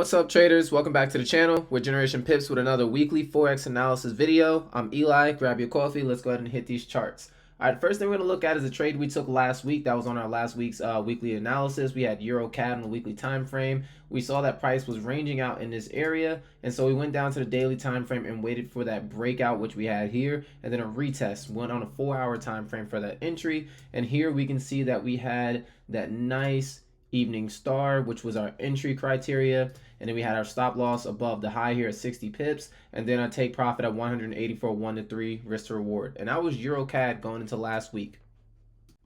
What's up, traders? Welcome back to the channel. We're Generation Pips with another weekly Forex analysis video. I'm Eli. Grab your coffee. Let's go ahead and hit these charts. All right, first thing we're going to look at is a trade we took last week. That was on our last week's weekly analysis. We had Euro CAD on the weekly time frame. We saw that price was ranging out in this area, and so we went down to the daily time frame and waited for that breakout, which we had here, and then a retest. Went on a 4-hour time frame for that entry, and here we can see that we had that nice evening star, which was our entry criteria, and then we had our stop loss above the high here at 60 pips, and then a take profit at 180 for a 1-to-3 risk to reward. And that was EuroCAD going into last week.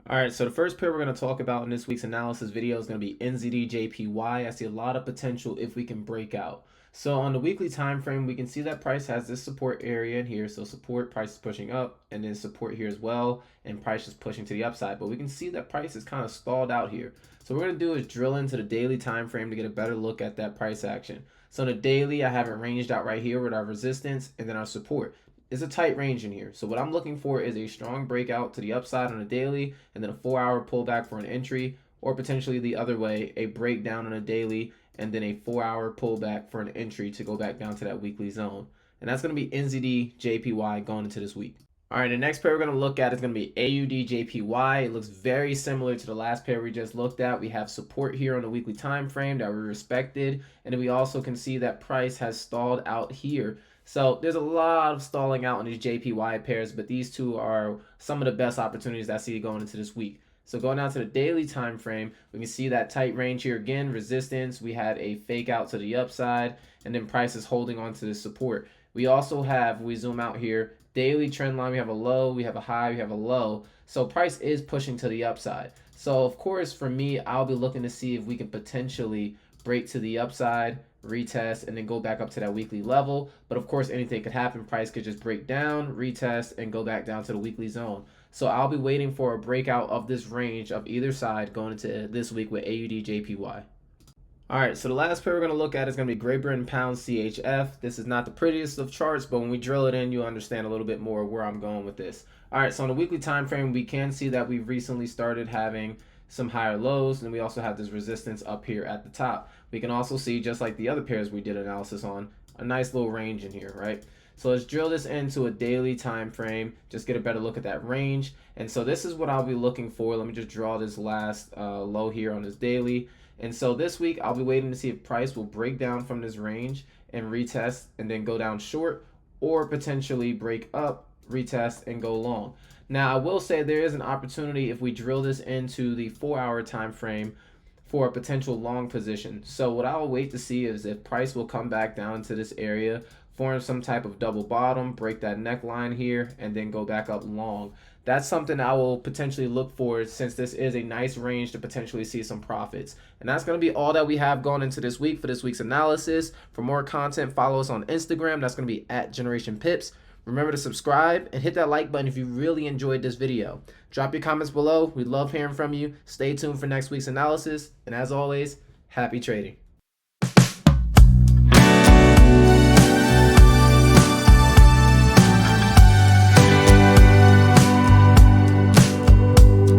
All right, so the first pair we're going to talk about in this week's analysis video is going to be NZD-JPY. I see a lot of potential if we can break out. So on the weekly time frame, we can see that price has this support area in here. So support, price is pushing up, and then support here as well, and price is pushing to the upside. But we can see that price is kind of stalled out here. So what we're going to do is drill into the daily time frame to get a better look at that price action. So on the daily, I have it ranged out right here with our resistance and then our support. It's a tight range in here. So what I'm looking for is a strong breakout to the upside on a daily, and then a 4-hour pullback for an entry, or potentially the other way, a breakdown on a daily, and then a 4-hour pullback for an entry to go back down to that weekly zone. And that's going to be NZD-JPY going into this week. All right, the next pair we're going to look at is going to be AUD-JPY. It looks very similar to the last pair we just looked at. We have support here on the weekly time frame that we respected, and then we also can see that price has stalled out here. So there's a lot of stalling out in these JPY pairs, but these two are some of the best opportunities I see going into this week. So going down to the daily time frame, we can see that tight range here again, resistance. We had a fake out to the upside, and then price is holding on to the support. We also have, we zoom out here, daily trend line, we have a low, we have a high, we have a low. So price is pushing to the upside. So of course, for me, I'll be looking to see if we can potentially break to the upside, retest, and then go back up to that weekly level. But of course, anything could happen. Price could just break down, retest, and go back down to the weekly zone. So I'll be waiting for a breakout of this range of either side going into this week with AUD-JPY. All right, so the last pair we're going to look at is going to be Great Britain Pound CHF. This is not the prettiest of charts, but when we drill it in, you'll understand a little bit more where I'm going with this. All right, so on the weekly time frame, we can see that we've recently started having some higher lows, and we also have this resistance up here at the top. We can also see, just like the other pairs we did analysis on, a nice little range in here, right? So let's drill this into a daily time frame, just get a better look at that range. And so this is what I'll be looking for. Let me just draw this last low here on this daily. And so this week, I'll be waiting to see if price will break down from this range and retest and then go down short, or potentially break up, retest, and go long. Now, I will say there is an opportunity if we drill this into the 4-hour time frame for a potential long position. So what I'll wait to see is if price will come back down to this area, form some type of double bottom, break that neckline here, and then go back up long. That's something I will potentially look for, since this is a nice range to potentially see some profits. And that's going to be all that we have going into this week for this week's analysis. For more content, follow us on Instagram. That's going to be at GenerationPips. Remember to subscribe and hit that like button if you really enjoyed this video. Drop your comments below. We love hearing from you. Stay tuned for next week's analysis. And as always, happy trading.